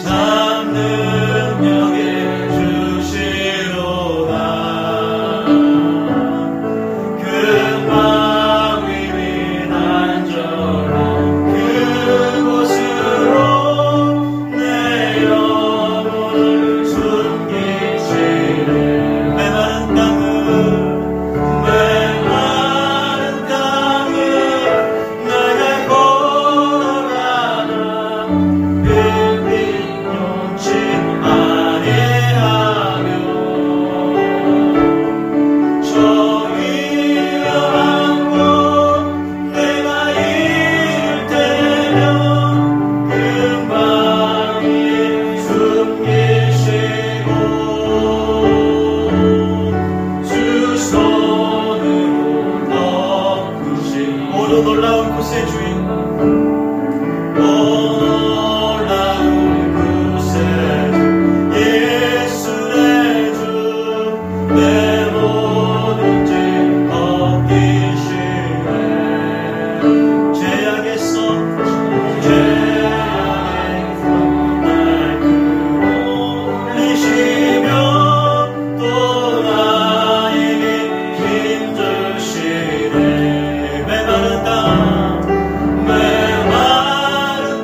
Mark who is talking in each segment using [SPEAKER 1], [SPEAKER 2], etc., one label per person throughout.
[SPEAKER 1] 참 능력이 주시로다. 금방 위위 난절한 그곳으로 내 영혼을 숨기시네. 메마른 땅을 내게 걸어가나 빈빈 용치 아니하며 저 위험한 곳 내가 이를 때면 금방 숨기시고 주 손으로 덮으신 모두 놀라운 곳의 주인, 놀라운 곳의 주 예수 내 주, 내 모든 죄 벗기시네. 죄악에서 날 끌어올리시며 또 나에게 힘주시네. 메마른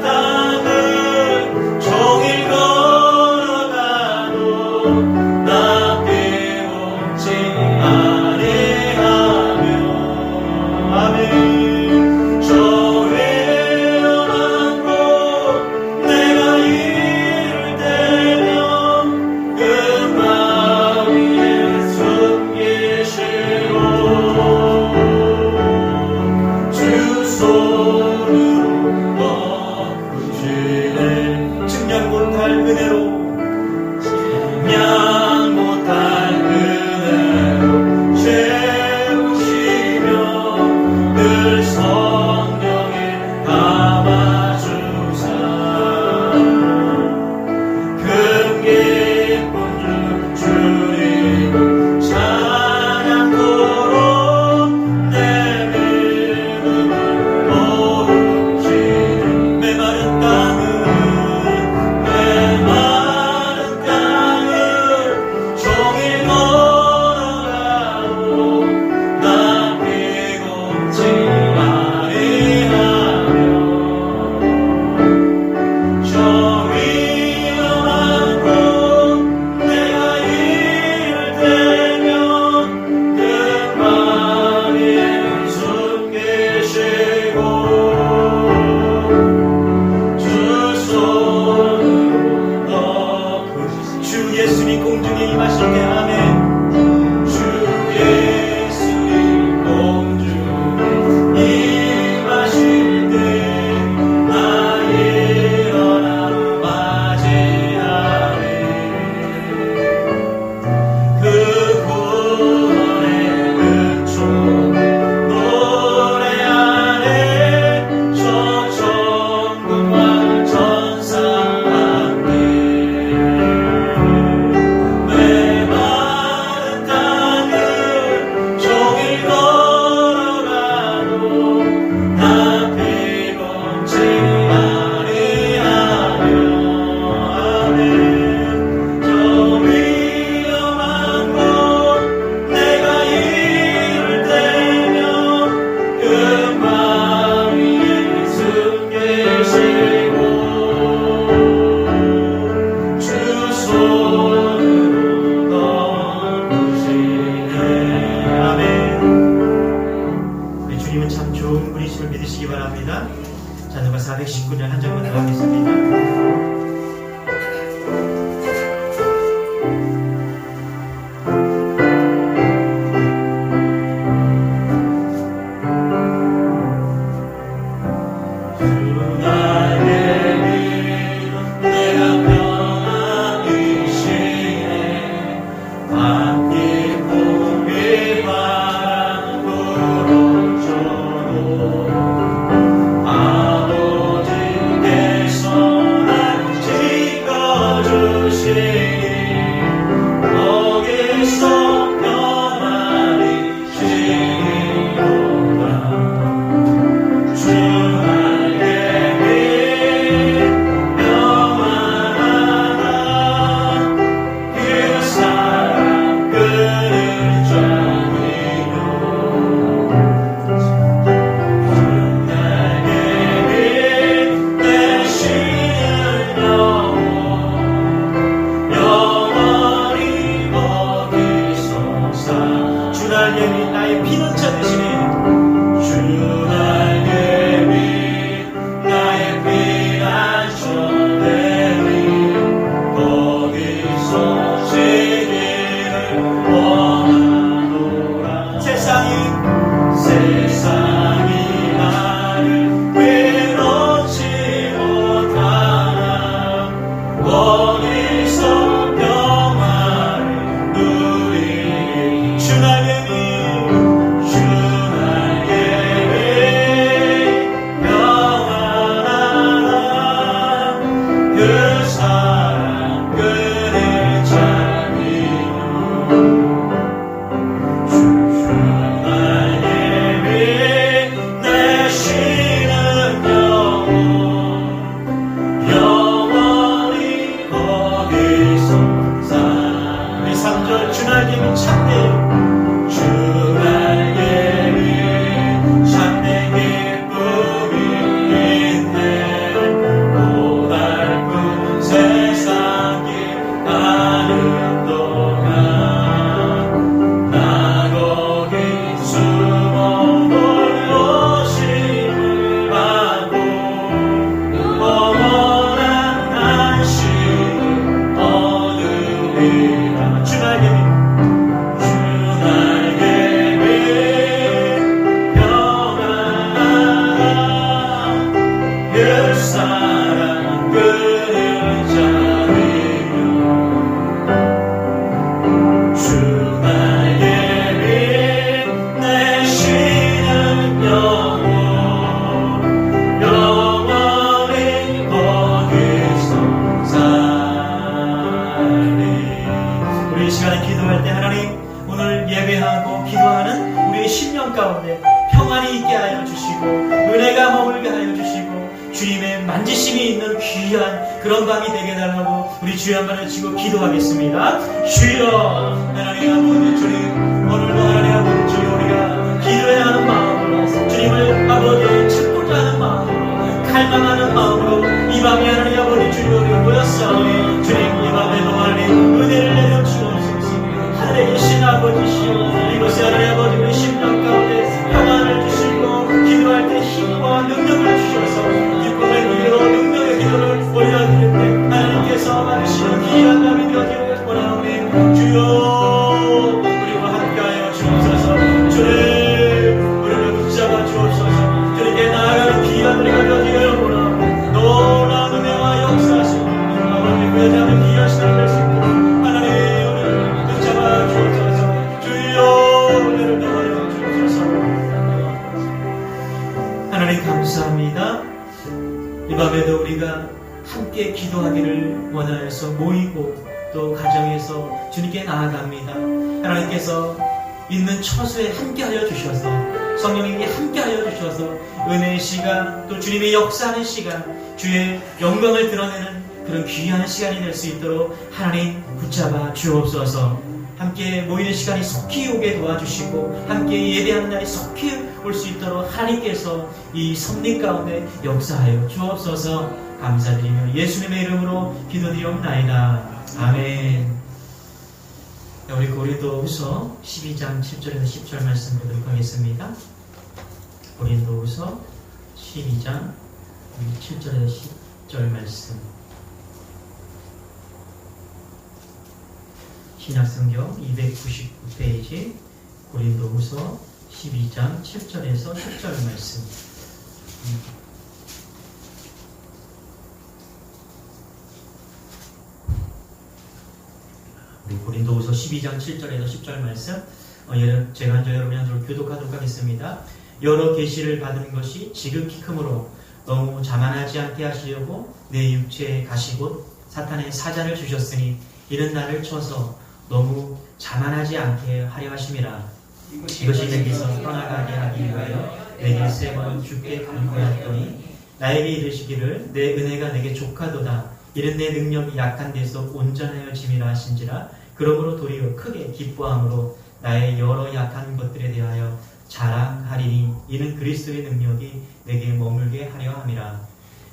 [SPEAKER 1] 땅을 종일 걸어가도 나 비웃지 아니하며 아멘. 저 위험한 곳 내가 이를 때면 금방 위에 숨기시고 주 손으로 덮으시네. 측량 못할 은혜로 채우시며 늘 성령에 담아주사 큰 기쁨 주리고 찬양토록 내 믿음을 모으시네. 메마른 땅을 거기서 평화를 누리리. 주 날개 위 평안한 그 사랑 그를 찾으며 주 날개 위 내쉬는 영원히 거기서 우리 3절 주 날개 위 참내 주 날개 위 참내 기쁨이 있네 고달픈 세상 길 가는 동안 나 거기 숨어 돌보심을 받고 영원한 안식을 얻으리라. 주 날개 위 그 사랑 그를 찾으며 주 날개 위 내쉬는 영원히 거기서 살리. 우리 이 시간에 기도할 때 하나님 오늘 예배하고 기도하는 우리의 심령 가운데 평안이 있게 하여 주시고 은혜가 머물게 하여 주시고 주님의 만지심이 있는 귀한 그런 밤이 되게 달라고 우리 주여 한 번 외치고 기도하겠습니다. 주여 하나님 아버지 주님 오늘도 하나님 아버지 주여 우리가 기도해야 하는 마음으로 주님을 아버지 찾고자 하는 마음으로 갈망하는 마음으로 이 밤에 하나님 아버지 주여 우리 모였사오니 주님 이 밤에도 하나님 은혜를 내려 주옵소서. 하늘에 계신 아버지시여 이곳에 하나님 아버지 우리 심령 가운데 평안을 주시고 기도할 때 힘과 능력을 주셔서 기쁨의 기도 능력의 기도를 올려드릴 때 하나님께서 받으시는 귀한 밤이 되어지기를 원하오니 주여 우리와 함께하여 주옵소서. 주님 우리를 붙잡아 주옵소서. 주님께 나아가는 귀한 우리가 되어지기를 원하오니 놀라운 은혜와 역사하시고 아버지 회장의 귀한 시간을 낼 수 있도록 하나님 우리를 붙잡아 주옵소서. 주여 은혜를 더하여 주옵소서. 하나님 감사합니다. 이 밤에도 우리가 함께 기도하기를 원하여서 모이고 또 가정에서 주님께 나아갑니다. 하나님께서 있는 처소에 함께하여 주셔서 성령님이 함께하여 주셔서 은혜의 시간 또 주님의 역사하는 시간 주의 영광을 드러내는 그런 귀한 시간이 될 수 있도록 하나님 붙잡아 주옵소서. 함께 모이는 시간이 속히 오게 도와주시고 함께 예배하는 날이 속히 올 수 있도록 하나님께서 이 섭리 가운데 역사하여 주옵소서. 감사드리며 예수님의 이름으로 기도드리옵나이다. 아멘. 우리 고린도후서 12장 7절에서 10절 말씀 보도록 하겠습니다. 고린도후서 12장 7절에서 10절 말씀. 신약성경 299페이지 고린도후서 12장 7절에서 10절 말씀. 우리 고린도후서 12장 7절에서 10절 말씀 제가 먼저 여러분들을 교독하도록 하겠습니다. 여러 계시를 받은 것이 지극히 크므로 너무 자만하지 않게 하시려고 내 육체에 가시곧 사탄의 사자를 주셨으니 이는 나를 쳐서 너무 자만하지 않게 하려 하심이라. 이것이 내게서 떠나가게 하기 위하여 내게 3번 주께 간구하였더니 나에게 이르시기를 내 은혜가 내게 족하도다. 이는 내 능력이 약한 데서 온전하여 짐이라 하신지라. 그러므로 도리어 크게 기뻐함으로 나의 여러 약한 것들에 대하여 자랑하리니 이는 그리스도의 능력이 내게 머물게 하려 함이라.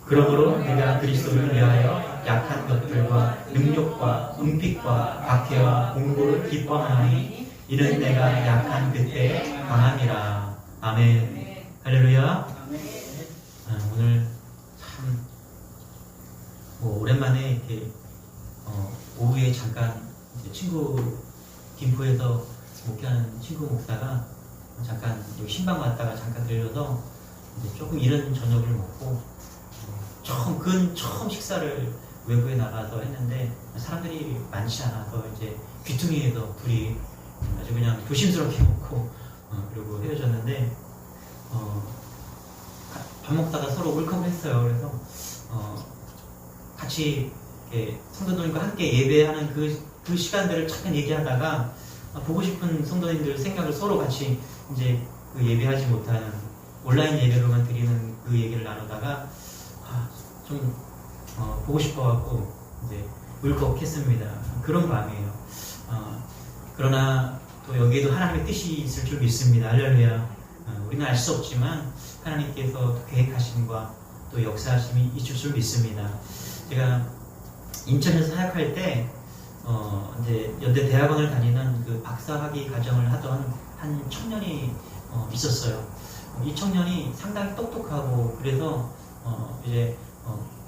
[SPEAKER 1] 그러므로 내가 그리스도를 위하여 약한 것들과 능력과 은빛과 박해와 공고를 기뻐하니 이는 내가 약한 그때 강함이라. 아멘. 할렐루야. 오늘 참 오랜만에 이렇게 오후에 잠깐 친구 김포에서 목회하는 친구 목사가 잠깐 신방 왔다가 잠깐 들려서 조금 이른 저녁을 먹고 처음 식사를 외부에 나가서 했는데 사람들이 많지 않아서 이제 귀퉁이에서 둘이 아주 그냥 조심스럽게 먹고 그리고 헤어졌는데 밥 먹다가 서로 울컥했어요. 그래서 같이 성도님과 함께 예배하는 그 시간들을 잠깐 얘기하다가 보고 싶은 성도님들 생각을 서로 같이 이제 그 예배하지 못하는 온라인 예배로만 드리는 그 얘기를 나누다가 좀 보고 싶어갖고 이제 울컥했습니다. 그런 마음이에요. 그러나 또 여기에도 하나님의 뜻이 있을 줄 믿습니다. 할렐루야. 우리는 알 수 없지만 하나님께서 계획하심과 또 역사하심이 있을 줄 믿습니다. 제가 인천에서 사역할 때 이제 연대 대학원을 다니는 그 박사학위 과정을 하던 한 청년이 있었어요. 이 청년이 상당히 똑똑하고 그래서 이제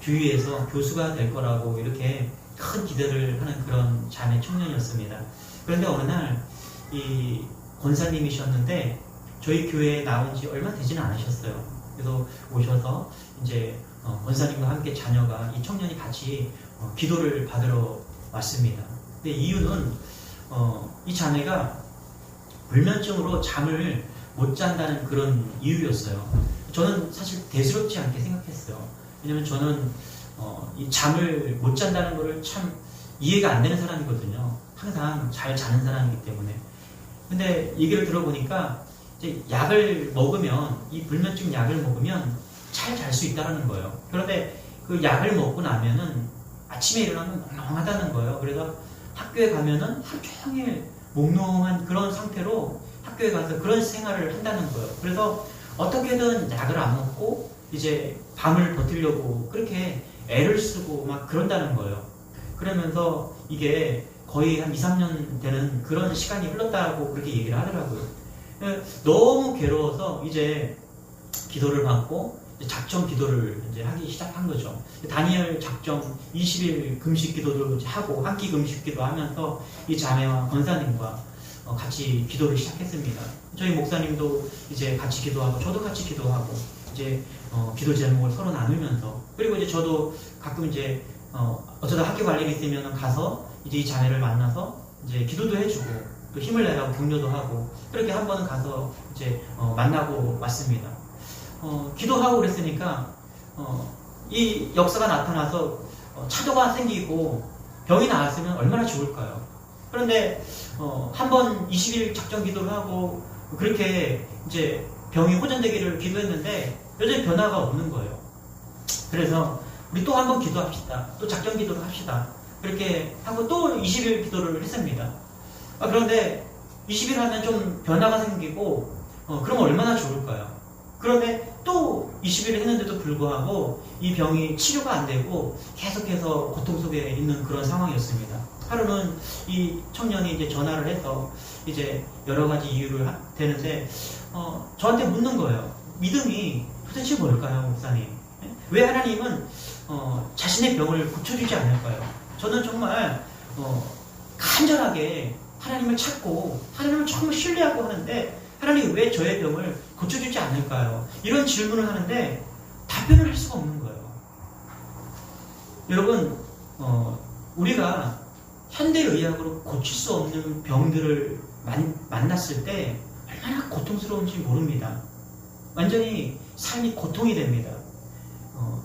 [SPEAKER 1] 주위에서 교수가 될 거라고 이렇게 큰 기대를 하는 그런 자매 청년이었습니다. 그런데 어느 날 이 권사님이셨는데 저희 교회에 나온 지 얼마 되지는 않으셨어요. 그래서 오셔서 이제 권사님과 함께 자녀가 이 청년이 같이 기도를 받으러 왔습니다. 근데 이유는 이 자매가 불면증으로 잠을 못 잔다는 그런 이유였어요. 저는 사실 대수롭지 않게 생각했어요. 왜냐면 저는 이 잠을 못 잔다는 거를 참 이해가 안 되는 사람이거든요. 항상 잘 자는 사람이기 때문에. 근데 얘기를 들어보니까 이제 약을 먹으면, 이 불면증 약을 먹으면 잘 잘 수 있다는 거예요. 그런데 그 약을 먹고 나면은 아침에 일어나면 멍멍하다는 거예요. 그래서 학교에 가면은 하루 종일 몽롱한 그런 상태로 학교에 가서 그런 생활을 한다는 거예요. 그래서 어떻게든 약을 안 먹고 이제 밤을 버티려고 그렇게 애를 쓰고 막 그런다는 거예요. 그러면서 이게 거의 한 2, 3년 되는 그런 시간이 흘렀다고 그렇게 얘기를 하더라고요. 너무 괴로워서 이제 기도를 받고 작정 기도를 이제 하기 시작한 거죠. 다니엘 작정 20일 금식 기도도 하고 한 끼 금식 기도 하면서 이 자매와 권사님과 같이 기도를 시작했습니다. 저희 목사님도 이제 같이 기도하고 저도 같이 기도하고 이제 기도 제목을 서로 나누면서, 그리고 이제 저도 가끔 이제 어쩌다 학교 갈 일이 있으면 가서 이제 이 자매를 만나서 이제 기도도 해주고 또 힘을 내라고 격려도 하고 그렇게 한 번은 가서 이제 만나고 왔습니다. 기도하고 그랬으니까 이 역사가 나타나서 차도가 생기고 병이 나았으면 얼마나 좋을까요? 그런데 한 번 20일 작정 기도를 하고 그렇게 이제 병이 호전되기를 기도했는데 여전히 변화가 없는 거예요. 그래서 우리 또 한 번 기도합시다. 또 작정 기도를 합시다. 그렇게 하고 또 20일 기도를 했습니다. 그런데 20일 하면 좀 변화가 생기고 그럼 얼마나 좋을까요? 그런데 또 20일을 했는데도 불구하고 이 병이 치료가 안 되고 계속해서 고통 속에 있는 그런 상황이었습니다. 하루는 이 청년이 이제 전화를 해서 이제 여러 가지 이유를 되는데 저한테 묻는 거예요. 믿음이 도대체 뭘까요, 목사님? 왜 하나님은 자신의 병을 고쳐주지 않을까요? 저는 정말 간절하게 하나님을 찾고 하나님을 정말 신뢰하고 하는데 하나님 왜 저의 병을 고쳐주지 않을까요? 이런 질문을 하는데 답변을 할 수가 없는 거예요. 여러분, 우리가 현대의학으로 고칠 수 없는 병들을 만났을 때 얼마나 고통스러운지 모릅니다. 완전히 삶이 고통이 됩니다.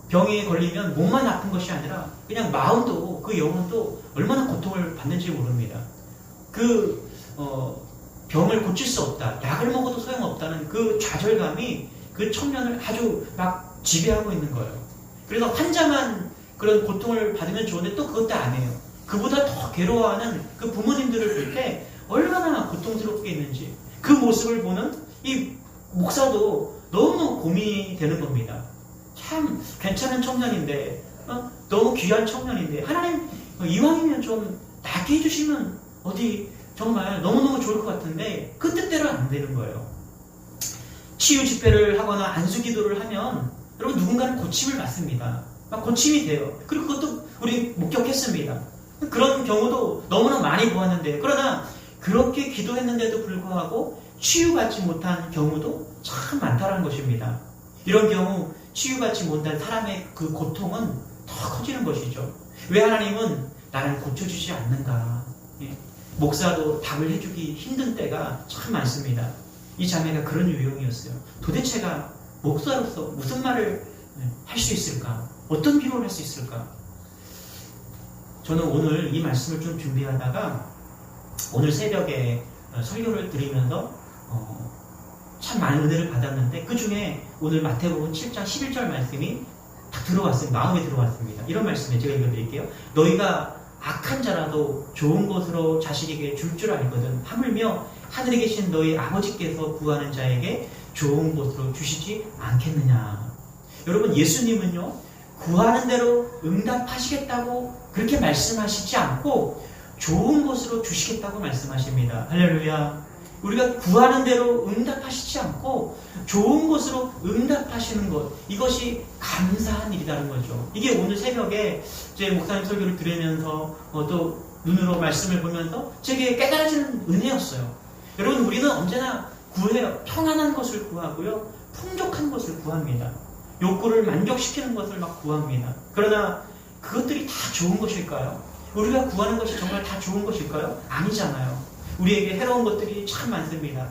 [SPEAKER 1] 병에 걸리면 몸만 아픈 것이 아니라 그냥 마음도 그 영혼도 얼마나 고통을 받는지 모릅니다. 그 병을 고칠 수 없다, 약을 먹어도 소용없다는 그 좌절감이 그 청년을 아주 막 지배하고 있는 거예요. 그래서 환자만 그런 고통을 받으면 좋은데 또 그것도 아니에요. 그보다 더 괴로워하는 그 부모님들을 볼 때 얼마나 고통스럽게 있는지 그 모습을 보는 이 목사도 너무 고민이 되는 겁니다. 참 괜찮은 청년인데 너무 귀한 청년인데 하나님 이왕이면 좀 낫게 해주시면 어디 정말 너무너무 좋을 것 같은데 그 뜻대로 안 되는 거예요. 치유 집회를 하거나 안수 기도를 하면 여러분 누군가는 고침을 받습니다. 막 고침이 돼요. 그리고 그것도 우리 목격했습니다. 그런 경우도 너무나 많이 보았는데, 그러나 그렇게 기도했는데도 불구하고 치유받지 못한 경우도 참 많다는 것입니다. 이런 경우 치유받지 못한 사람의 그 고통은 더 커지는 것이죠. 왜 하나님은 나를 고쳐주지 않는가? 예. 목사도 답을 해주기 힘든 때가 참 많습니다. 이 자매가 그런 유형이었어요. 도대체가 목사로서 무슨 말을 할 수 있을까? 어떤 비유를 할 수 있을까? 저는 오늘 이 말씀을 좀 준비하다가 오늘 새벽에 설교를 드리면서 참 많은 은혜를 받았는데 그 중에 오늘 마태복음 7장 11절 말씀이 딱 들어왔습니다. 마음에 들어왔습니다. 이런 말씀에 제가 읽어드릴게요. 너희가 악한 자라도 좋은 것으로 자식에게 줄 줄 알거든 하물며 하늘에 계신 너희 아버지께서 구하는 자에게 좋은 것으로 주시지 않겠느냐. 여러분, 예수님은요 구하는 대로 응답하시겠다고 그렇게 말씀하시지 않고 좋은 것으로 주시겠다고 말씀하십니다. 할렐루야. 우리가 구하는 대로 응답하시지 않고 좋은 것으로 응답하시는 것, 이것이 감사한 일이라는 거죠. 이게 오늘 새벽에 제 목사님 설교를 들으면서 또 눈으로 말씀을 보면서 제게 깨달아지는 은혜였어요. 여러분, 우리는 언제나 구해요. 평안한 것을 구하고요, 풍족한 것을 구합니다. 욕구를 만족시키는 것을 막 구합니다. 그러나 그것들이 다 좋은 것일까요? 우리가 구하는 것이 정말 다 좋은 것일까요? 아니잖아요. 우리에게 해로운 것들이 참 많습니다.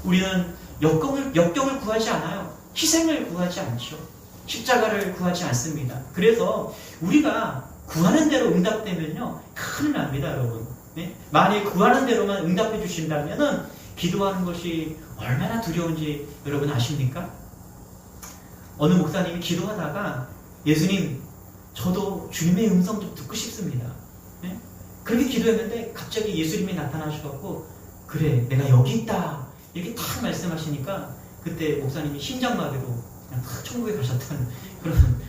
[SPEAKER 1] 우리는 역경을 구하지 않아요. 희생을 구하지 않죠. 십자가를 구하지 않습니다. 그래서 우리가 구하는 대로 응답되면요 큰일 납니다, 여러분. 네? 만일 구하는 대로만 응답해 주신다면은 기도하는 것이 얼마나 두려운지 여러분 아십니까? 어느 목사님이 기도하다가 예수님, 저도 주님의 음성 좀 듣고 싶습니다. 네? 그렇게 기도했는데 갑자기 예수님이 나타나셔서 그래, 내가 여기 있다 이렇게 딱 말씀하시니까 그때 목사님이 심장마비로 그냥 탁 천국에 가셨다는 그런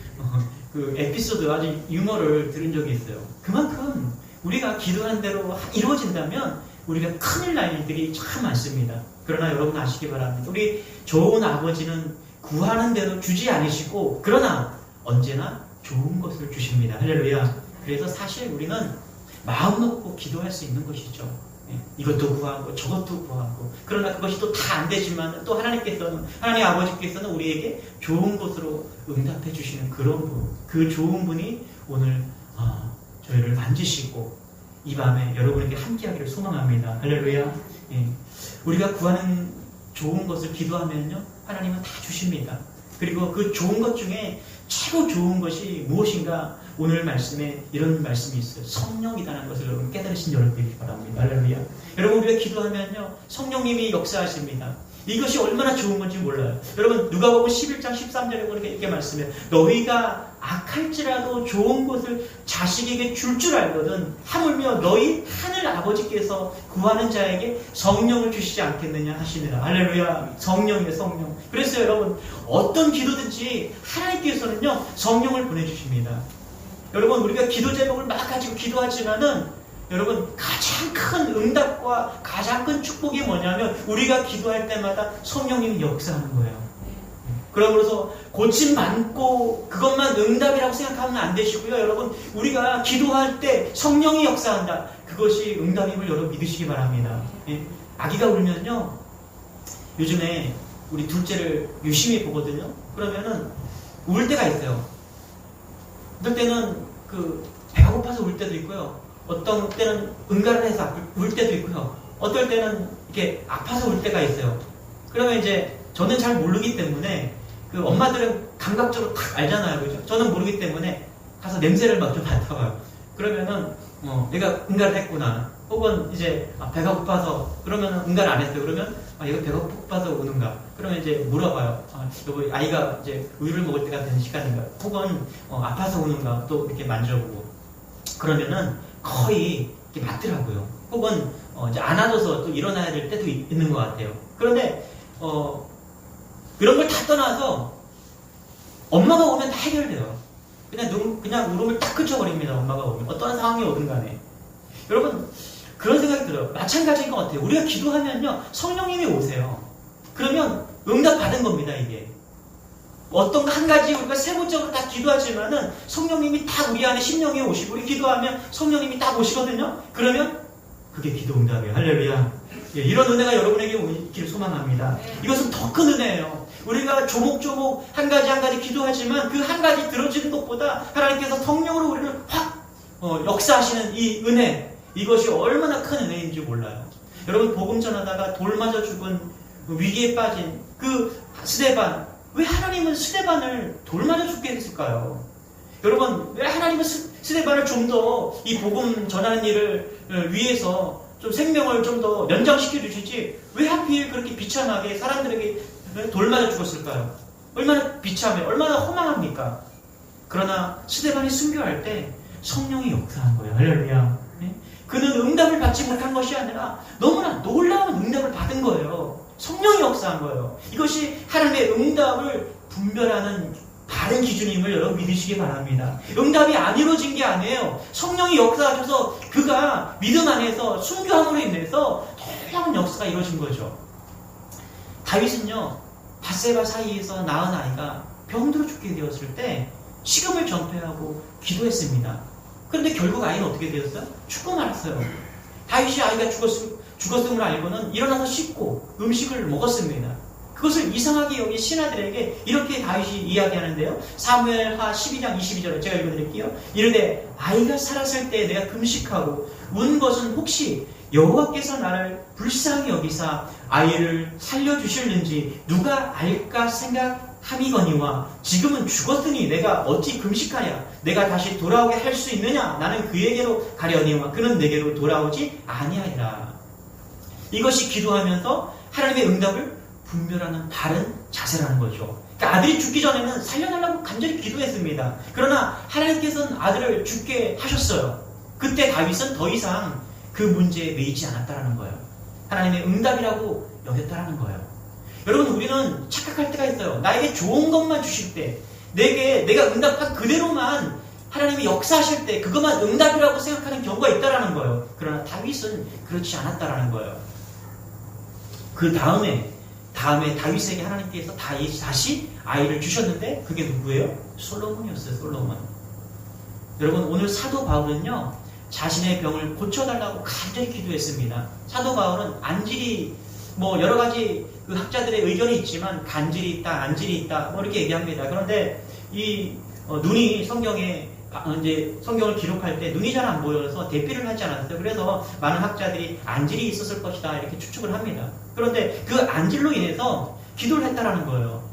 [SPEAKER 1] 그 에피소드, 아주 유머를 들은 적이 있어요. 그만큼 우리가 기도한 대로 이루어진다면 우리가 큰일 날 일들이 참 많습니다. 그러나 여러분 아시기 바랍니다. 우리 좋은 아버지는 구하는 대로 주지 않으시고 그러나 언제나 좋은 것을 주십니다. 할렐루야. 그래서 사실 우리는 마음 놓고 기도할 수 있는 것이죠. 이것도 구하고 저것도 구하고, 그러나 그것이 또 다 안 되지만 또 하나님 아버지께서는 우리에게 좋은 것으로 응답해 주시는 그런 분, 그 좋은 분이 오늘 저희를 만지시고 이 밤에 여러분에게 함께하기를 소망합니다. 할렐루야. 우리가 구하는 좋은 것을 기도하면요 하나님은 다 주십니다. 그리고 그 좋은 것 중에 최고 좋은 것이 무엇인가? 오늘 말씀에 이런 말씀이 있어요. 성령이라는 것을 여러분 깨달으신 여러분 되기 바랍니다. 할렐루야. 여러분, 우리가 기도하면요 성령님이 역사하십니다. 이것이 얼마나 좋은 건지 몰라요. 여러분, 누가복음 11장 13절에 보니까 이렇게 말씀해요. 너희가 악할지라도 좋은 것을 자식에게 줄 줄 알거든 하물며 너희 하늘 아버지께서 구하는 자에게 성령을 주시지 않겠느냐 하시니라. 할렐루야. 성령이에요, 성령. 그래서 여러분, 어떤 기도든지 하나님께서는요 성령을 보내주십니다. 여러분, 우리가 기도 제목을 막 가지고 기도하지만은 여러분, 가장 큰 응답과 가장 큰 축복이 뭐냐면 우리가 기도할 때마다 성령님이 역사하는 거예요. 그러므로서 고침 많고 그것만 응답이라고 생각하면 안 되시고요. 여러분, 우리가 기도할 때 성령이 역사한다. 그것이 응답임을 여러분 믿으시기 바랍니다. 아기가 울면요, 요즘에 우리 둘째를 유심히 보거든요. 그러면은 울 때가 있어요. 어떨 때는 배가 고파서 울 때도 있고요. 어떤 때는 응가를 해서 울 때도 있고요. 어떨 때는 이렇게 아파서 울 때가 있어요. 그러면 이제 저는 잘 모르기 때문에 엄마들은 감각적으로 딱 알잖아요. 그죠? 저는 모르기 때문에 가서 냄새를 막 좀 맡아봐요. 그러면은 얘가 응가를 했구나. 혹은 이제 배가 고파서 그러면 응가를 안 했어요. 그러면 얘가 배가 고파서 우는가. 그러면 이제 물어봐요. 여보, 아이가 이제 우유를 먹을 때가 되는 시간인가. 혹은 아파서 우는가. 또 이렇게 만져보고. 그러면은 거의 이렇게 맞더라고요. 혹은 이제 안아줘서 또 일어나야 될 때도 있는 것 같아요. 그런데 그런 걸 다 떠나서 엄마가 오면 다 해결돼요. 그냥 울음을 딱 그쳐버립니다. 엄마가 오면 어떠한 상황이 오든 간에. 여러분, 그런 생각이 들어요. 마찬가지인 것 같아요. 우리가 기도하면요 성령님이 오세요. 그러면 응답 받은 겁니다. 이게 어떤 한 가지 우리가 세부적으로 다 기도하지만은 성령님이 딱 우리 안에 심령에 오시고, 우리 기도하면 성령님이 딱 오시거든요. 그러면 그게 기도 응답이에요. 할렐루야. 이런 은혜가 여러분에게 오기를 소망합니다. 이것은 더 큰 은혜예요. 우리가 조목조목 한 가지 한 가지 기도하지만 그 한 가지 들어지는 것보다 하나님께서 성령으로 우리를 확 역사하시는 이 은혜, 이것이 얼마나 큰 은혜인지 몰라요. 여러분, 복음 전하다가 돌 맞아 죽은 위기에 빠진 그 스데반, 왜 하나님은 스데반을 돌 맞아 죽게 했을까요? 여러분, 왜 하나님은 스데반을 좀 더 이 복음 전하는 일을 위해서 좀 생명을 좀 더 연장시켜 주시지, 왜 하필 그렇게 비참하게 사람들에게 돌 맞아 죽었을까요? 얼마나 비참해, 얼마나 허망합니까? 그러나 스데반이 순교할 때 성령이 역사한 거예요. 할렐루야. 그는 응답을 받지 못한 것이 아니라 너무나 놀라운 응답을 받은 거예요. 성령이 역사한 거예요. 이것이 하나님의 응답을 분별하는 바른 기준임을 여러분 믿으시기 바랍니다. 응답이 안 이루어진 게 아니에요. 성령이 역사하셔서 그가 믿음 안에서 순교함으로 인해서 놀라운 역사가 이루어진 거죠. 다윗은요, 밧세바 사이에서 낳은 아이가 병들어 죽게 되었을 때 식음을 전폐하고 기도했습니다. 그런데 결국 아이는 어떻게 되었어요? 죽고 말았어요. 다윗이 아이가 죽었음을 알고는 일어나서 씻고 음식을 먹었습니다. 그것을 이상하게 여긴 신하들에게 이렇게 다윗이 이야기하는데요. 사무엘하 12장 22절에 제가 읽어드릴게요. 이르되 아이가 살았을 때 내가 금식하고 운 것은 혹시 여호와께서 나를 불쌍히 여기사 아이를 살려주실는지 누가 알까 생각함이거니와 지금은 죽었으니 내가 어찌 금식하랴. 내가 다시 돌아오게 할 수 있느냐. 나는 그에게로 가려니와 그는 내게로 돌아오지 아니하리라. 이것이 기도하면서 하나님의 응답을 분별하는 바른 자세라는 거죠. 그러니까 아들이 죽기 전에는 살려달라고 간절히 기도했습니다. 그러나 하나님께서는 아들을 죽게 하셨어요. 그때 다윗은 더 이상 그 문제에 매이지 않았다라는 거예요. 하나님의 응답이라고 여겼다라는 거예요. 여러분, 우리는 착각할 때가 있어요. 나에게 좋은 것만 주실 때, 내가 응답한 그대로만 하나님이 역사하실 때 그것만 응답이라고 생각하는 경우가 있다라는 거예요. 그러나 다윗은 그렇지 않았다라는 거예요. 그 다음에 다윗에게 하나님께서 다시 아이를 주셨는데 그게 누구예요? 솔로몬이었어요. 솔로몬. 여러분, 오늘 사도 바울은요, 자신의 병을 고쳐달라고 간절히 기도했습니다. 사도 바울은 안질이 여러 가지 그 학자들의 의견이 있지만 간질이 있다, 안질이 있다 이렇게 얘기합니다. 그런데 이 눈이 성경을 기록할 때 눈이 잘 안 보여서 대피를 하지 않았어요. 그래서 많은 학자들이 안질이 있었을 것이다 이렇게 추측을 합니다. 그런데 그 안질로 인해서 기도를 했다라는 거예요.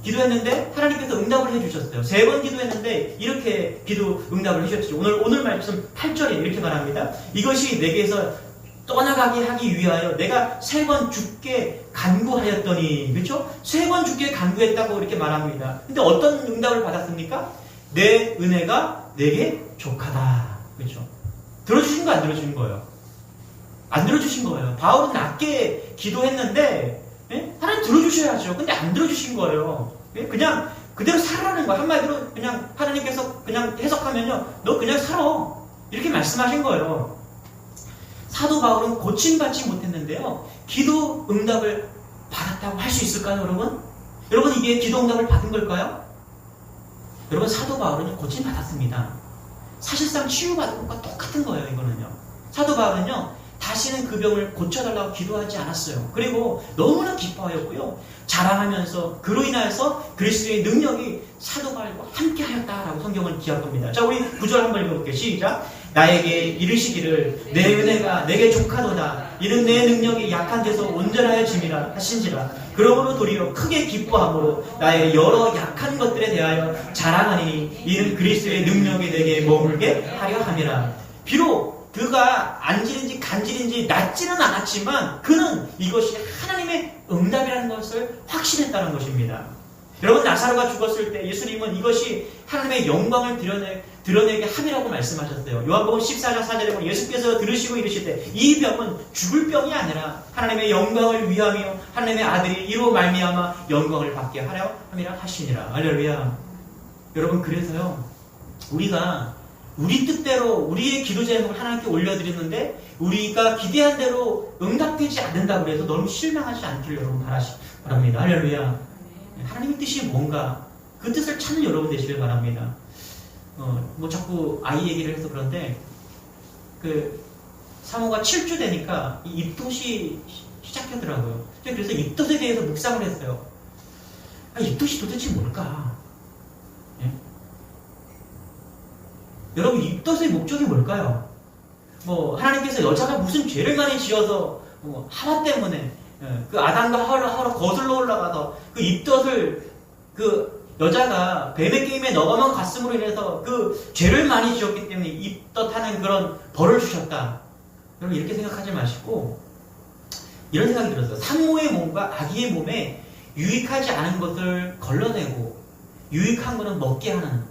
[SPEAKER 1] 기도했는데 하나님께서 응답을 해주셨어요. 3번 기도했는데 이렇게 기도 응답을 해주셨죠. 오늘 말씀 8절에 이렇게 말합니다. 이것이 내게서 떠나가게 하기 위하여 내가 3번 죽게 간구하였더니, 그렇죠? 3번 죽게 간구했다고 이렇게 말합니다. 근데 어떤 응답을 받았습니까? 내 은혜가 내게 족하다. 그렇죠? 들어주신 거 안 들어주신 거예요? 안 들어주신 거예요. 바울은 낮게 기도했는데 하나님 들어주셔야죠. 근데 안 들어주신 거예요. 그냥 그대로 살아라는 거예요. 한마디로 그냥 하나님께서 그냥 해석하면요, 너 그냥 살아 이렇게 말씀하신 거예요. 사도 바울은 고침받지 못했는데요, 기도 응답을 받았다고 할 수 있을까요, 여러분? 여러분, 이게 기도 응답을 받은 걸까요? 여러분, 사도 바울은 고침받았습니다. 사실상 치유받은 것과 똑같은 거예요. 이거는요, 사도 바울은요, 다시는 그 병을 고쳐달라고 기도하지 않았어요. 그리고 너무나 기뻐하였고요, 자랑하면서 그로 인하여서 그리스도의 능력이 사도 바울과 함께 하였다라고 성경은 기록합니다. 자, 우리 9절 한번 읽어볼게요. 시작. 나에게 이르시기를 내 은혜가 내게 족하도다. 이는 내 능력이 약한 데서 온전하여짐이라 하신지라. 그러므로 도리어 크게 기뻐함으로 나의 여러 약한 것들에 대하여 자랑하니 이는 그리스도의 능력이 내게 머물게 하려 함이라. 비록 그가 안질인지 간질인지 낫지는 않았지만 그는 이것이 하나님의 응답이라는 것을 확신했다는 것입니다. 여러분, 나사로가 죽었을 때 예수님은 이것이 하나님의 영광을 드러내게 함이라고 말씀하셨어요. 요한복음 14장 4절에 보면 예수께서 들으시고 이르시되 이 병은 죽을 병이 아니라 하나님의 영광을 위하며 하나님의 아들이 이로 말미암아 영광을 받게 하려 함이라 하시니라. 할렐루야. 여러분, 그래서요, 우리가 우리 뜻대로 우리의 기도 제목을 하나님께 올려드렸는데 우리가 기대한 대로 응답되지 않는다고 해서 너무 실망하지 않기를 여러분 바랍니다. 할렐루야. 하나님의 뜻이 뭔가 그 뜻을 찾는 여러분 되시길 바랍니다. 자꾸 아이 얘기를 해서 그런데 사모가 7주 되니까 이 입덧이 시작하더라고요. 그래서 입덧에 대해서 묵상을 했어요. 입덧이 도대체 뭘까? 예? 여러분, 입덧의 목적이 뭘까요? 뭐 하나님께서 여자가 무슨 죄를 많이 지어서 하나 때문에 그 아담과 하와로 거슬러 올라가서 그 입덧을 그 여자가 뱀의 게임에 넘어만 갔음으로 인해서 그 죄를 많이 지었기 때문에 입덧하는 그런 벌을 주셨다. 여러분, 이렇게 생각하지 마시고 이런 생각이 들었어요. 산모의 몸과 아기의 몸에 유익하지 않은 것을 걸러내고 유익한 것은 먹게 하는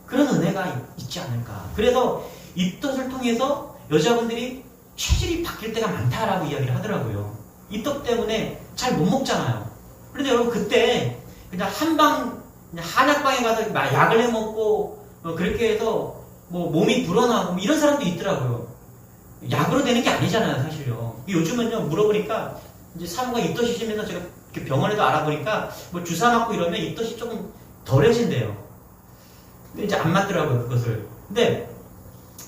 [SPEAKER 1] 그런 은혜가 있지 않을까. 그래서 입덧을 통해서 여자분들이 체질이 바뀔 때가 많다라고 이야기를 하더라고요. 입덧 때문에 잘 못 먹잖아요. 그런데 여러분, 그때 그냥 한약방에 가서 약을 해먹고 그렇게 해서 뭐 몸이 불어나고 뭐 이런 사람도 있더라고요. 약으로 되는 게 아니잖아요, 사실요. 요즘은요, 물어보니까 이제 산모가 입덧이 심해서 제가 병원에도 알아보니까 뭐 주사 맞고 이러면 입덧이 조금 덜해진대요. 근데 이제 안 맞더라고요, 그것을. 근데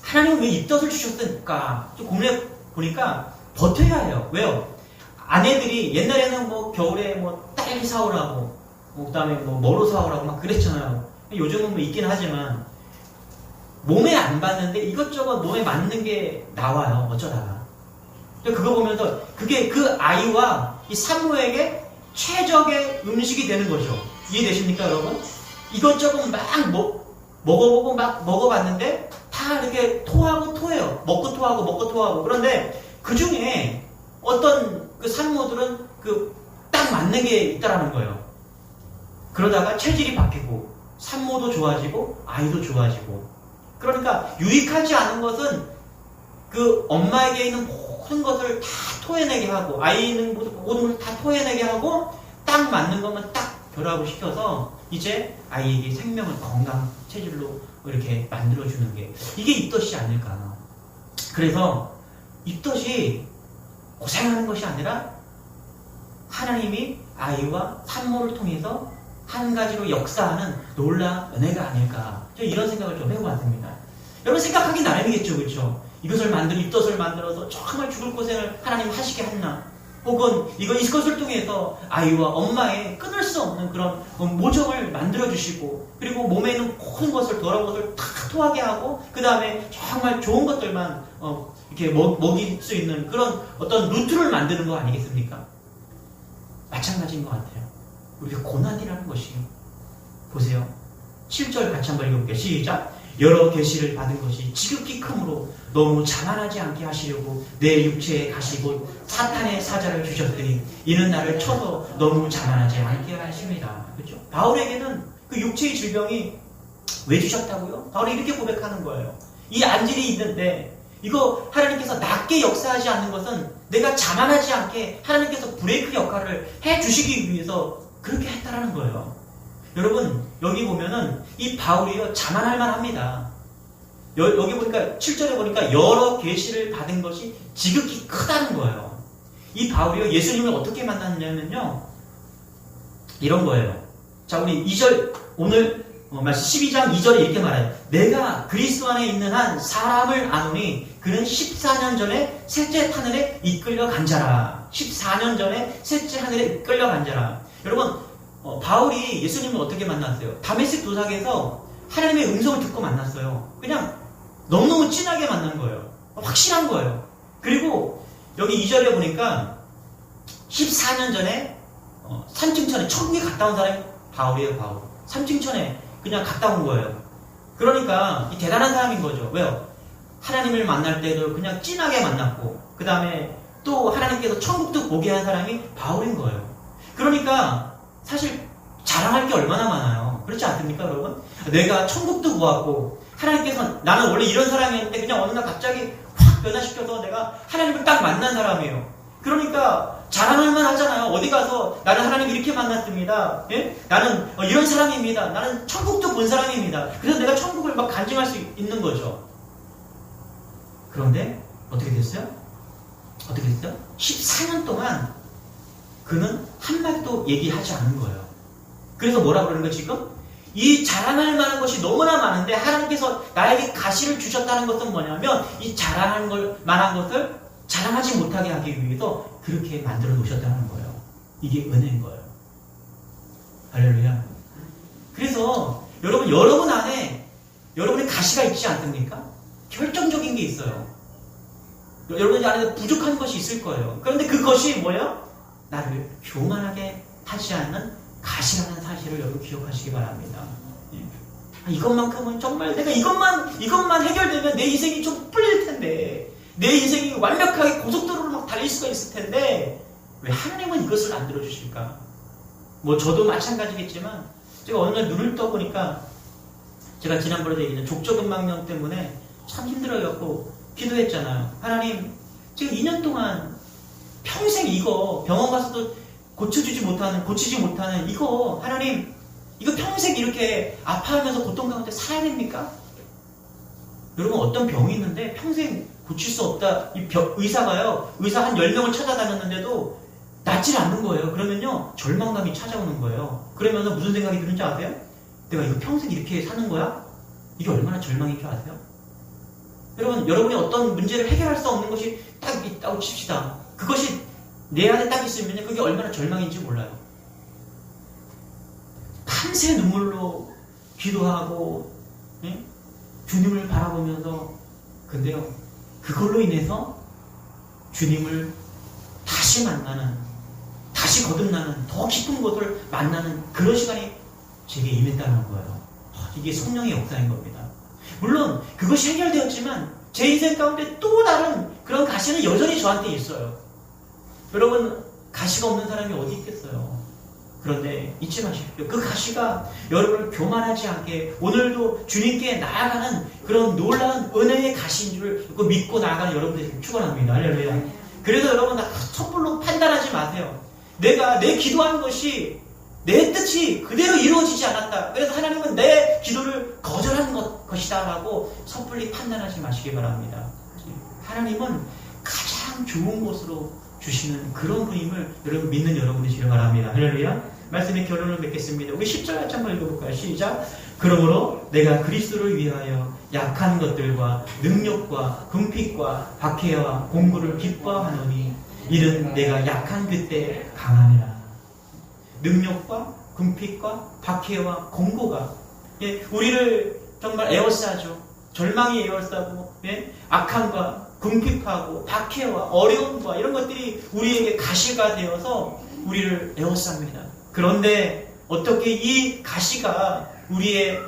[SPEAKER 1] 하나님은 왜 입덧을 주셨을까? 좀 고민해 보니까 버텨야 해요. 왜요? 아내들이 옛날에는 뭐 겨울에 뭐 딸기 사오라고, 그 다음에 뭐 뭐로 사오라고 막 그랬잖아요. 요즘은 뭐 있긴 하지만 몸에 안 받는데 이것저것 몸에 맞는 게 나와요, 어쩌다가. 그거 보면서 그게 그 아이와 이 산모에게 최적의 음식이 되는 거죠. 이해되십니까, 여러분? 이것저것 막 먹어보고 막 먹어봤는데 다 이렇게 토하고 토해요. 먹고 토하고 먹고 토하고. 그런데 그 중에 어떤 그 산모들은 그 딱 맞는 게 있다라는 거예요. 그러다가 체질이 바뀌고 산모도 좋아지고 아이도 좋아지고. 그러니까 유익하지 않은 것은 그 엄마에게 있는 모든 것을 다 토해내게 하고 아이는 모든 것을 다 토해내게 하고 딱 맞는 것만 딱 결합을 시켜서 이제 아이에게 생명을 건강 체질로 이렇게 만들어주는 게 이게 입덧이 아닐까. 그래서 입덧이 고생하는 것이 아니라 하나님이 아이와 산모를 통해서 한 가지로 역사하는 놀라운 은혜가 아닐까. 저 이런 생각을 좀 해보았습니다. 여러분, 생각하기 나름이겠죠, 그렇죠? 입덧을 만들어서 정말 죽을 고생을 하나님 하시게 했나? 혹은 이것을 통해서 아이와 엄마의 끊을 수 없는 그런 모정을 만들어주시고, 그리고 몸에 있는 모든 것을, 더러운 것을 다 토하게 하고, 그 다음에 정말 좋은 것들만 이렇게 먹일 수 있는 그런 어떤 루트를 만드는 거 아니겠습니까? 마찬가지인 것 같아요. 우리가 고난이라는 것이, 보세요. 7절 같이 한번 읽어볼게요. 시작. 여러 계시를 받은 것이 지극히 크므로 너무 자만하지 않게 하시려고 내 육체에 가시고 사탄의 사자를 주셨으니 이는 나를 쳐서 너무 자만하지 않게 하십니다. 그렇죠? 바울에게는 그 육체의 질병이 왜 주셨다고요? 바울이 이렇게 고백하는 거예요. 이 안질이 있는데 이거 하나님께서 낫게 역사하지 않는 것은 내가 자만하지 않게 하나님께서 브레이크 역할을 해주시기 위해서 그렇게 했다라는 거예요. 여러분, 여기 보면은 이 바울이요, 자만할 만합니다. 여기 보니까 7절에 보니까 여러 계시를 받은 것이 지극히 크다는 거예요. 이 바울이요, 예수님을 어떻게 만났냐면요, 이런 거예요. 자, 우리 2절 오늘 말씀 12장 2절에 이렇게 말해요. 내가 그리스도 안에 있는 한 사람을 아노니 그는 14년 전에 셋째 하늘에 이끌려 간 자라. 14년 전에 셋째 하늘에 이끌려 간 자라. 여러분, 바울이 예수님을 어떻게 만났어요? 다메섹 도상에서 하나님의 음성을 듣고 만났어요. 그냥 너무너무 진하게 만난 거예요. 확실한 거예요. 그리고 여기 2절에 보니까 14년 전에 산층천에 천국에 갔다 온 사람이 바울이에요. 바울. 산층천에 그냥 갔다 온 거예요. 그러니까 대단한 사람인 거죠. 왜요? 하나님을 만날 때도 그냥 진하게 만났고, 그 다음에 또 하나님께서 천국도 보게 한 사람이 바울인 거예요. 그러니까 사실 자랑할 게 얼마나 많아요. 그렇지 않습니까, 여러분? 내가 천국도 보았고, 하나님께서 나는 원래 이런 사람이었는데 그냥 어느 날 갑자기 확 변화시켜서 내가 하나님을 딱 만난 사람이에요. 그러니까 자랑할 만 하잖아요. 어디 가서 나는 하나님 이렇게 만났습니다. 예? 나는 이런 사람입니다. 나는 천국도 본 사람입니다. 그래서 내가 천국을 막 간증할 수 있는 거죠. 그런데 어떻게 됐어요? 14년 동안 그는 한마디도 얘기하지 않은 거예요. 그래서 뭐라 그러는 거예요, 지금? 이 자랑할 만한 것이 너무나 많은데 하나님께서 나에게 가시를 주셨다는 것은 뭐냐면 이 자랑할 만한 것을 자랑하지 못하게 하기 위해서 그렇게 만들어 놓으셨다는 거예요. 이게 은혜인 거예요. 할렐루야. 그래서 여러분 안에 여러분의 가시가 있지 않습니까? 결정적인 게 있어요. 여러분 안에 부족한 것이 있을 거예요. 그런데 그것이 뭐예요? 나를 교만하게 하지 않는 가시라는 사실을 여러분 기억하시기 바랍니다. 이것만큼은 정말 내가 이것만 해결되면 내 인생이 좀 풀릴 텐데, 내 인생이 완벽하게 고속도로로 막 달릴 수가 있을 텐데 왜 하나님은 이것을 안 들어주실까? 뭐 저도 마찬가지겠지만 제가 어느 날 눈을 떠보니까 제가 지난번에도 얘기했던 족저근막염 때문에 참 힘들어갖고 기도했잖아요. 하나님, 제가 2년 동안 평생 이거 병원 가서도 고치지 못하는 이거 하나님, 이거 평생 이렇게 아파하면서 고통 가운데 살아야 됩니까? 여러분, 어떤 병이 있는데 평생 고칠 수 없다. 의사 한 10명을 찾아다녔는데도 낫질 않는 거예요. 그러면요, 절망감이 찾아오는 거예요. 그러면서 무슨 생각이 드는지 아세요? 내가 이거 평생 이렇게 사는 거야? 이게 얼마나 절망인 줄 아세요? 여러분이 어떤 문제를 해결할 수 없는 것이 딱 있다고 칩시다. 그것이 내 안에 딱 있으면 그게 얼마나 절망인지 몰라요. 밤새 눈물로 기도하고, 예? 주님을 바라보면서, 근데요, 그걸로 인해서 주님을 다시 만나는, 다시 거듭나는, 더 깊은 곳을 만나는 그런 시간이 제게 임했다는 거예요. 이게 성령의 역사인 겁니다. 물론 그것이 해결되었지만 제 인생 가운데 또 다른 그런 가시는 여전히 저한테 있어요. 여러분, 가시가 없는 사람이 어디 있겠어요? 그런데 잊지 마십시오. 그 가시가 여러분을 교만하지 않게 오늘도 주님께 나아가는 그런 놀라운 은혜의 가시인 줄 믿고 나아가는 여러분들이 축원합니다. 할렐루야. 그래서 여러분, 섣불로 판단하지 마세요. 내가 내 기도한 것이 내 뜻이 그대로 이루어지지 않았다. 그래서 하나님은 내 기도를 거절한 것이다 라고 섣불리 판단하지 마시기 바랍니다. 하나님은 가장 좋은 곳으로 주시는 그런 분임을 여러분 믿는 여러분 되시길 바랍니다. 할렐루야. 말씀의 결론을 맺겠습니다. 우리 10절 같이 한번 읽어볼까요? 시작. 그러므로 내가 그리스도를 위하여 약한 것들과 능력과 궁핍과 박해와 공고를 기뻐하노니 이는 내가 약한 그때 강함이라. 능력과 궁핍과 박해와 공고가, 예, 우리를 정말 에워싸죠. 절망이 에워싸고, 예, 악함과 궁핍하고 박해와 어려움과 이런 것들이 우리에게 가시가 되어서 우리를 에워쌉니다. 그런데 어떻게 이 가시가 우리의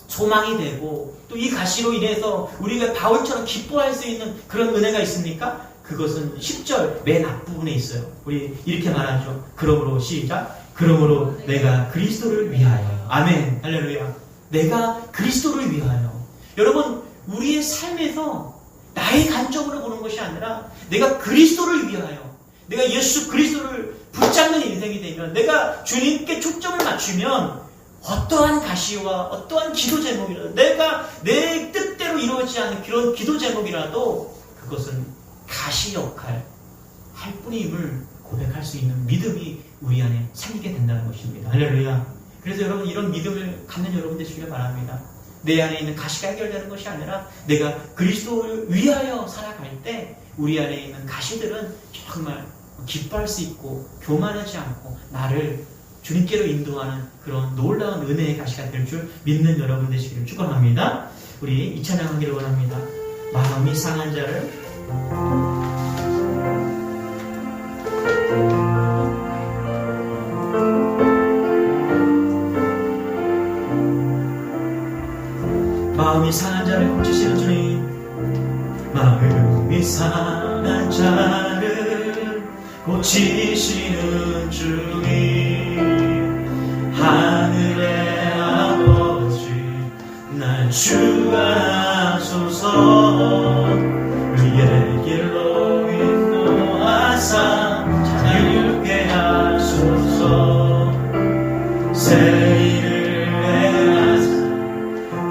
[SPEAKER 1] 소망이 되고 또 이 가시로 인해서 우리가 바울처럼 기뻐할 수 있는 그런 은혜가 있습니까? 그것은 10절 맨 앞부분에 있어요. 우리 이렇게 말하죠. 그러므로 시작. 그러므로 내가 그리스도를 위하여. 아멘. 할렐루야. 내가 그리스도를 위하여. 여러분, 우리의 삶에서 나의 관점으로 보는 것이 아니라 내가 그리스도를 위하여, 내가 예수 그리스도를 붙잡는 인생이 되면, 내가 주님께 초점을 맞추면 어떠한 가시와 어떠한 기도 제목이라도, 내가 내 뜻대로 이루어지지 않는 그런 기도 제목이라도 그것은 가시 역할 할 뿐임을 고백할 수 있는 믿음이 우리 안에 생기게 된다는 것입니다. 할렐루야. 그래서 여러분, 이런 믿음을 갖는 여러분 되시길 바랍니다. 내 안에 있는 가시가 해결되는 것이 아니라 내가 그리스도를 위하여 살아갈 때 우리 안에 있는 가시들은 정말 기뻐할 수 있고 교만하지 않고 나를 주님께로 인도하는 그런 놀라운 은혜의 가시가 될 줄 믿는 여러분 되시기를 축원합니다. 우리 이 찬양하기를 원합니다. 마음이 상한 자를 마음이 상한 자를 고치시는 주님, 마음이 상한 자를 고치시는 주님, 하늘의 아버지 날 주하소서. 그의 길로 인도하사 자유케 하소서. 새 일을 행하사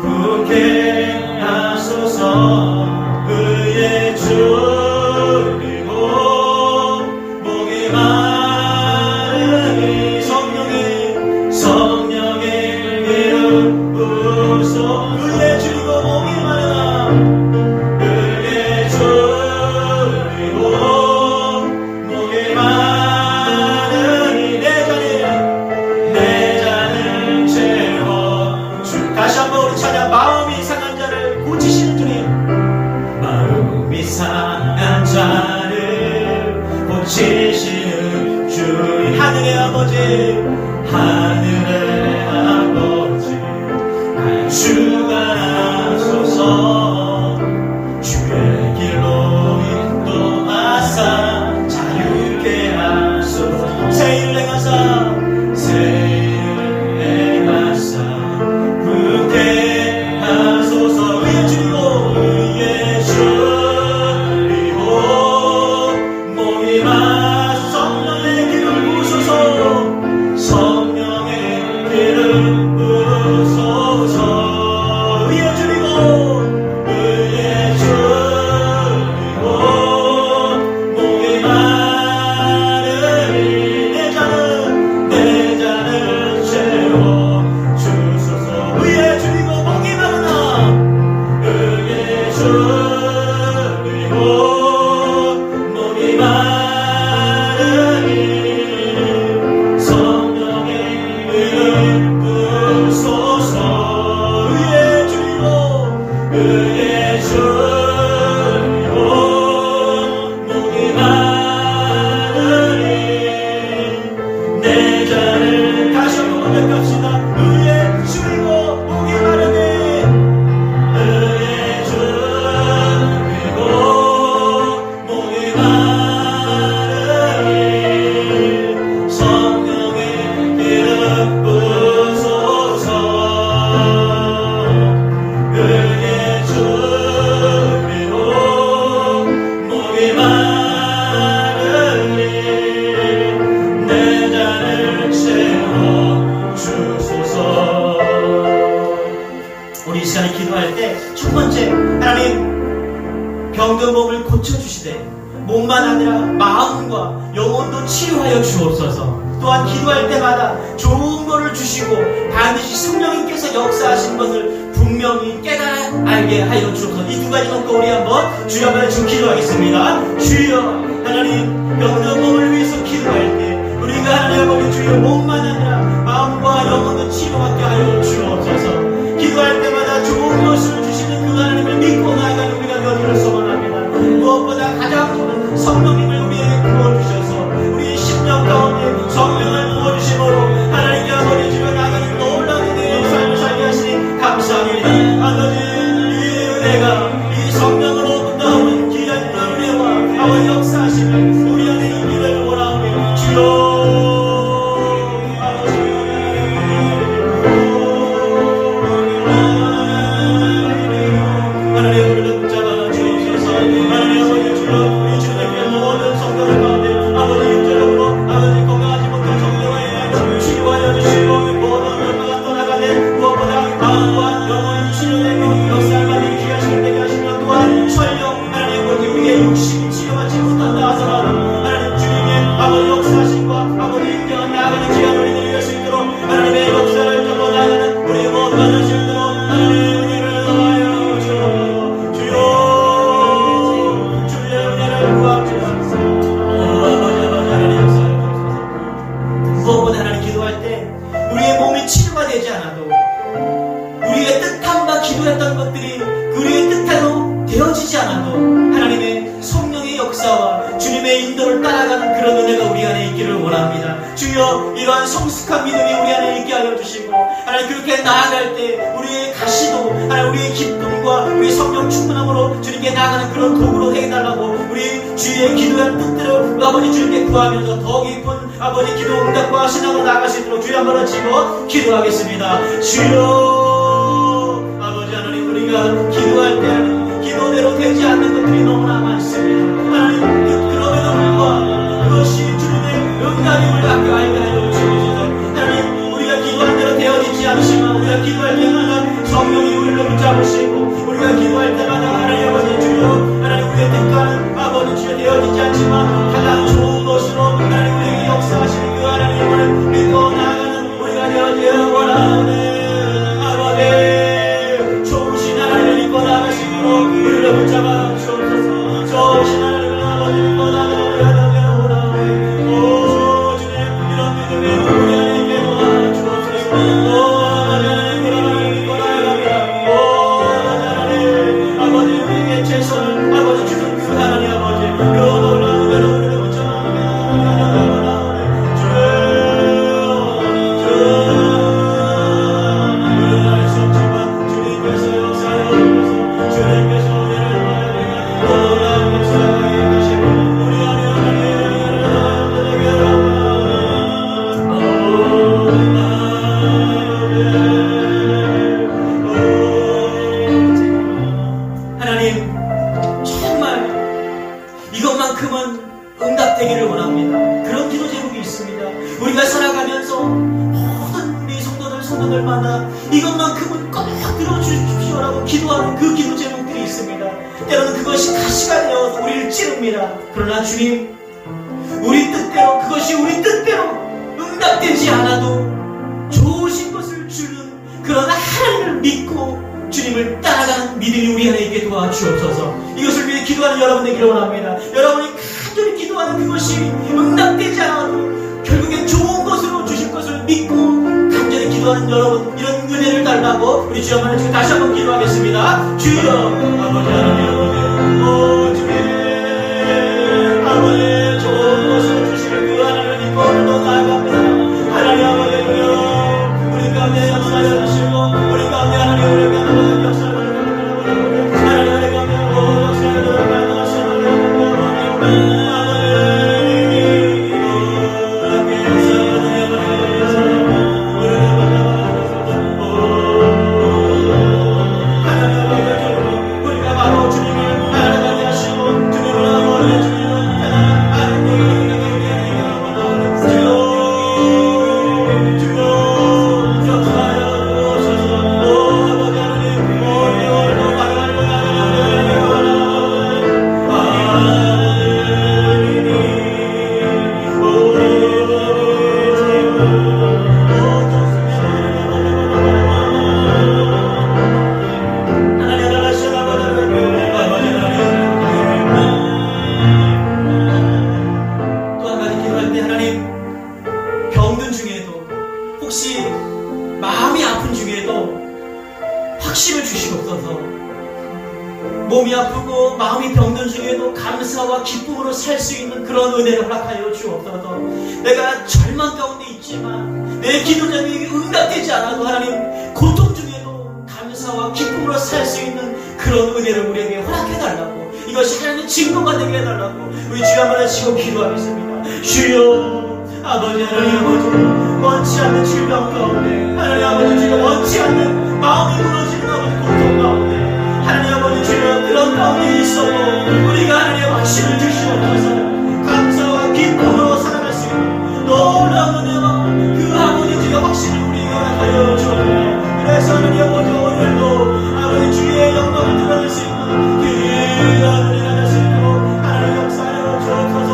[SPEAKER 1] 굳게 하소서. 그의 줄이고 목이 마르니 성령의 기름 부으소. 그의 줄이고 목이 마르나 상한 자를 고치시는 주의 하늘의 아버지, 하늘의 아버지, 날 주관하소서. 주의 길로 인도하사 자유케 하소서. 새 일을 행하사, 새 일을 행하사 부게 하소서. 의에 주리고 의에 주리고 모임아 성령의 기름 부으소서. 성령의 기름 부으소서. 의에 주리고 의에 주리고 모임아를 내 잔을 채워 주소서. 의에 주리고 모임아르나 의에 주리고 모임아르니 성령의 기름 부으소서. 의에 주리고 의에 주리고 목이 마르니 내 잔을 다시 한번 고백합시다. 의에 주리고 목이 마르니 의에 주리고 목이 마르니 성령의 기름 부으소서. 의에 주리고 목이 마르니 내 잔을 채워 주소서. 우리 이 시간에 기도할 때 첫 번째, 하나님 병든 몸을 고쳐주시되 몸만 아니라 마음과 영혼도 치유하여 주옵소서. 또한 기도할 때마다 좋은 것을 주시고 반드시 성령님께서 역사하신 것을 분명히 깨달아 알게 하여 주옵소서. 이 두 가지 놓고 우리 한번 주여 한번 좀 기도하겠습니다. 주여, 하나님 병든 몸을 위해서 기도할 때 우리가 하나님 아버지 주여 몸만 아니라 마음과 영혼도 치유하게 하여 주옵소서. 기도할 때마다 좋은 것을 주시는 그 하나님을 믿고 나아가는 우리가 되기를 소원합니다. 무엇보다 가장 좋은 성령님을 우리에게 부어주셔서 우리의 심령 가운데 성령을 부어주심으로 하나님께 아버지 주여 나아가는 놀라운 은혜의 삶을 살게 하시니 감사합니다. 아버지, 이 은혜가 이 성령으로 나오는 귀한 은혜와 아버지 역사하시면 우리 안에 있기를 원하오니 주여 육신이 치료받지 못한다 하더라도 하나님 주님의 아버지 역사하심과 아버지 인정한 나아가는 기간 우리들이 할 수 있도록 하나님의 역사를 접어 나가는 우리 모두가 될 수 있도록 하나님의 은혜를 더하여 주여 주의 은혜를 구합니다. 아버지 하나님 역사를 무엇보다 하나님 기도할 때 우리의 몸이 치료가 되지 않아도 우리의 뜻한 바 기도했던 것들이 우리의 뜻대로 되어지지 않아도 하나님의 성령의 역사와 주님의 인도를 따라가는 그런 은혜가 우리 안에 있기를 원합니다. 주여, 이러한 성숙한 믿음이 우리 안에 있게 하여 주시고 하나님 그렇게 나아갈 때 우리의 가시도 하나님 우리의 기쁨과 우리 성령 충만함으로 주님께 나아가는 그런 도구로 해달라고 우리 주의 기도한 뜻대로 아버지 주님께 구하면서 더 깊은 아버지 기도 응답과 신앙으로 나아갈 수 있도록 주여 한번 치고 기도하겠습니다. 주여, 아버지 하나님 우리가 기도할 때 기도대로 되지 않는 것들이 너무나 많습니다. 하나님 그럼에도 불구하고 그것이 주님의 응답임을 갖게 알게 하여 주옵소서. 하나님 우리가 기도한 대로 되어지지 않지만 우리가 기도할 때마다 성령이 우리를 붙잡으시고 우리가 기도할 때마다 하나님 아버지 주여 하나님 우리의 뜻과는 아버지 주여 되어지지 않지만 가장 좋은 것으로 하나님 우리에게 역사하시는 그 하나님을 믿고 나아가는 우리가 되어지기를 원하오니 아버지 좋으신 하나님을 믿고 나아가시고 이것만큼은 응답되기를 원합니다. 그런 기도 제목이 있습니다. 우리가 살아가면서 모든 우리 성도들마다 이것만큼은 꼭 들어주십시오라고 기도하는 그 기도 제목들이 있습니다. 때로는 그것이 가시가 되어서 우리를 찌릅니다. 그러나 주님, 우리 뜻대로, 그것이 우리 뜻대로 응답되지 않아도 좋으신 것을 주는 그런 하나님을 믿고 주님을 따라가는 믿음이 우리 안에 있게 도와주옵소서. 이것을 위해 기도하는 여러분 되기를 원합니다. 여러분이 간절히 기도하는 그것이 응답되지 않아도 결국엔 좋은 것으로 주실 것을 믿고 간절히 기도하는 여러분, 이런 은혜를 달라고 우리 주여 하나님 다시 한번 기도하겠습니다. 주여 아버지 하나님, 오 주님, 아버지 좋은 것을 주시는 그 하나님을 믿고 오늘도 나아갑니다. 하나님 아버지 주여, 우리 가운데 역사하여 주시고 우리 가운데 하나님 우리 가운데 역사하여 주시고 하나님 우리 가운데 역사하여 주시고 몸이 아프고 마음이 병든 중에도 감사와 기쁨으로 살 수 있는 그런 은혜를 허락하여 주옵소서. 내가 절망 가운데 있지만 내 기도 제목이 응답되지 않아도 하나님 고통 중에도 감사와 기쁨으로 살 수 있는 그런 은혜를 우리에게 허락해달라고, 이것이 하나님의 증거가 되게 해달라고 우리 주여 한번 하시고 기도하겠습니다. 주여 아버지 하나님 아버지, 원치 않는 질병 가운데 하나님 아버지 주여, 원치 않는 마음이 무너지는 아버지 고통 가운데 하나님 아버지 주여, 그런 가운데 있어도 우리가 하나님의 확신을 주시옵소서. 감사와 기쁨으로 살아갈 수 있는 놀라운 은혜와 그 아버지 주여 확신을 우리에게 허락하여 주옵소서. 그래서 하나님 아버지 오늘도 아버지 주의 영광을 드러낼 수 있는 그 은혜가 될 수 있도록 하나님 역사하여 주옵소서.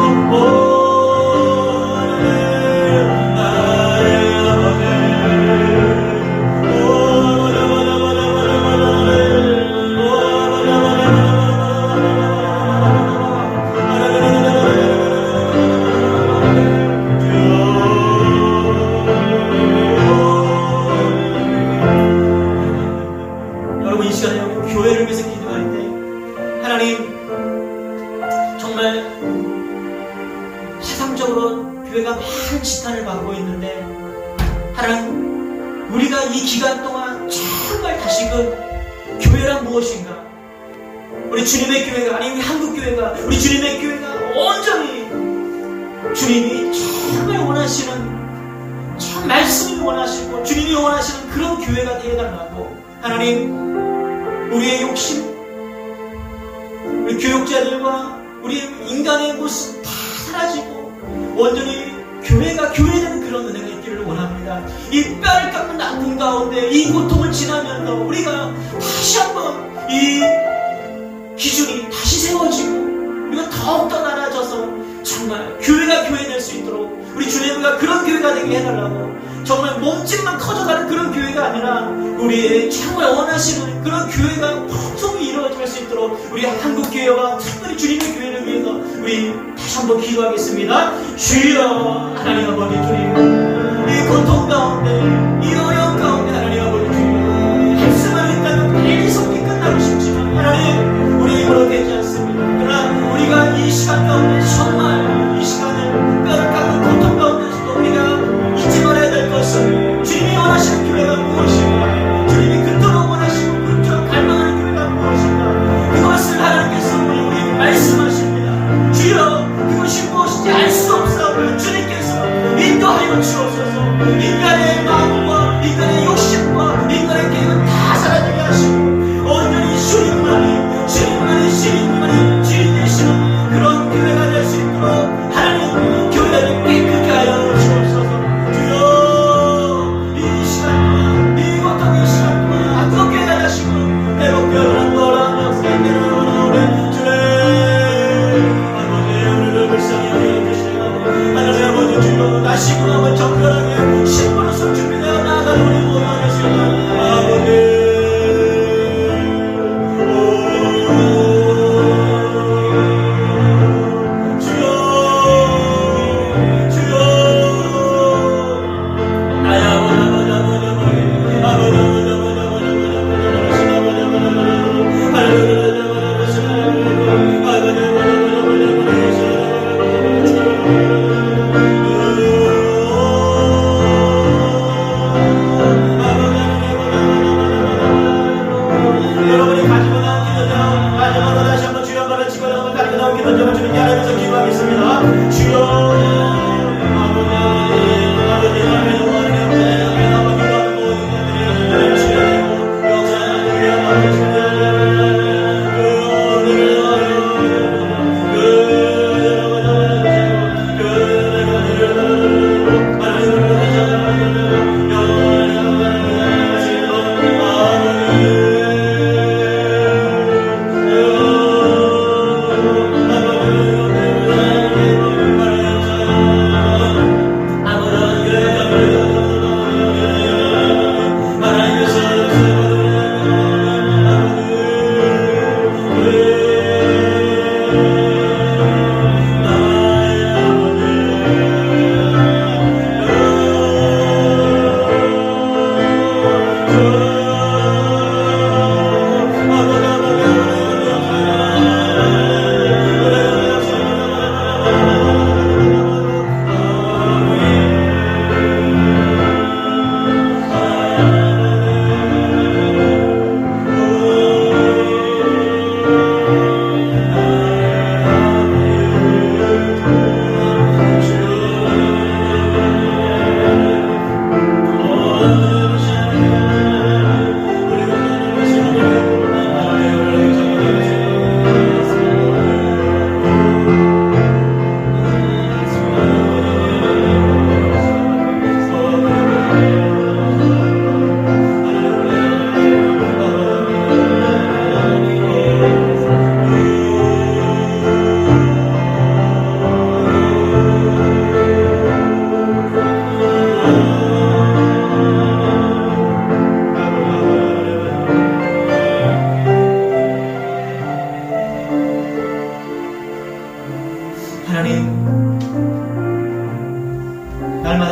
[SPEAKER 1] 이 기간 동안 정말 다시금 교회란 무엇인가, 우리 주님의 교회가 아니 우리 한국 교회가, 우리 주님의 교회가 온전히 주님이 정말 원하시는, 참 말씀을 원하시고 주님이 원하시는 그런 교회가 되어달라고 하나님, 우리의 욕심, 우리 교육자들과 우리 인간의 모습 다 사라지고 온전히 교회가 교회되는 그런 은혜가 있기를 원합니다. 이 뼈를 깎는 아픔 가운데 이 고통을 지나면서 우리가 다시 한번 이 기준이 다시 세워지고 우리가 더욱더 나아져서 정말 교회가 교회될 수 있도록 우리 주님과 그런 교회가 되게 해달라고, 정말 몸집만 커져가는 그런 교회가 아니라 우리의 정말 원하시는 그런 교회가 풍성히 이루어질 수 있도록 우리 한국교회와 특별히 주님의 교회를 위해서 우리 다시 한번 기도하겠습니다. 주여 하나님 아버지 주님, 이 고통 가운데 이 어려움 가운데 하나님 아버지 주님, 한숨만 있다면 빨리 속히 끝나고 싶지만 하나님 우리 힘으로 되지 않습니다. 그러나 우리가 이 시간 가운데 정말 이 시간을 뼈를 깎는 고통 가운데서도 우리가 잊지 말아야 될 것은 주님이 원하시는 교회가 무엇인가, 주님이 그토록 원하시고 그토록 갈망하는 교회가 무엇인가, 그것을 하나님께서 우리 말씀하십니다. 주여 그것이 무엇인지 알 수 없사오니 주님께서 인도하여 주옵소서. 인간의 마음과 인간의 욕심과 인간의 계획은 다 사라지게 하시고 온전히 주님만이 주인 되시는 그런 교회가 될 까지고 나온 기도 제목 주님께 하나님께서 기도하겠습니다. 주여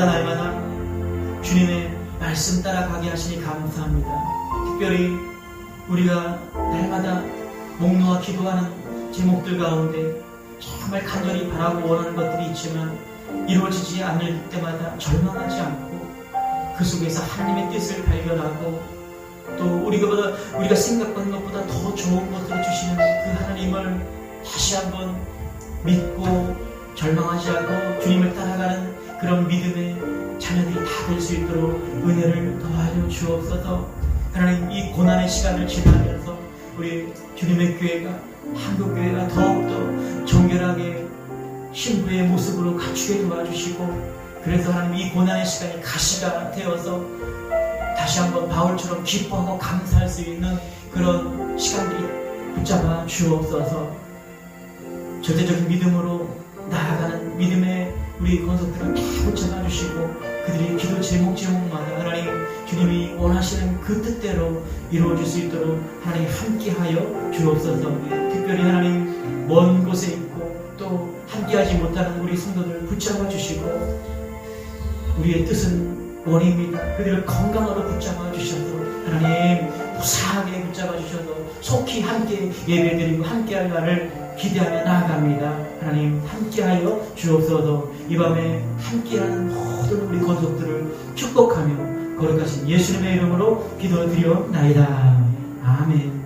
[SPEAKER 1] 날마다 주님의 말씀 따라가게 하시니 감사합니다. 특별히 우리가 날마다 목놓아 기도하는 제목들 가운데 정말 간절히 바라고 원하는 것들이 있지만 이루어지지 않을 때마다 절망하지 않고 그 속에서 하나님의 뜻을 발견하고 또 우리가 생각하는 것보다 더 좋은 것들을 주시는 그 하나님을 다시 한번 믿고 절망하지 않고 주님을 따라가는 그런 믿음의 자녀들이 다 될 수 있도록 은혜를 더하여 주옵소서. 하나님, 이 고난의 시간을 지나면서 우리 주님의 교회가, 한국교회가 더욱더 정결하게 신부의 모습으로 갖추게 도와주시고, 그래서 하나님 이 고난의 시간이 가시가 되어서 다시 한번 바울처럼 기뻐하고 감사할 수 있는 그런 시간들이 붙잡아 주옵소서. 절대적인 믿음으로 나아가는 믿음의 우리 권속들을 다 붙잡아 주시고 그들이 기도 제목마다 하나님 주님이 원하시는 그 뜻대로 이루어질 수 있도록 하나님 함께하여 주옵소서. 특별히 하나님 먼 곳에 있고 또 함께하지 못하는 우리 성도들 붙잡아 주시고 우리의 뜻은 원입니다. 그들을 건강으로 붙잡아 주셔서 하나님 무사하게 붙잡아 주셔서 속히 함께 예배드리고 함께할 날을 기대하며 나아갑니다. 하나님 함께하여 주옵소서. 이 밤에 함께하는 모든 우리 권속들을 축복하며 거룩하신 예수님의 이름으로 기도드리옵나이다. 아멘.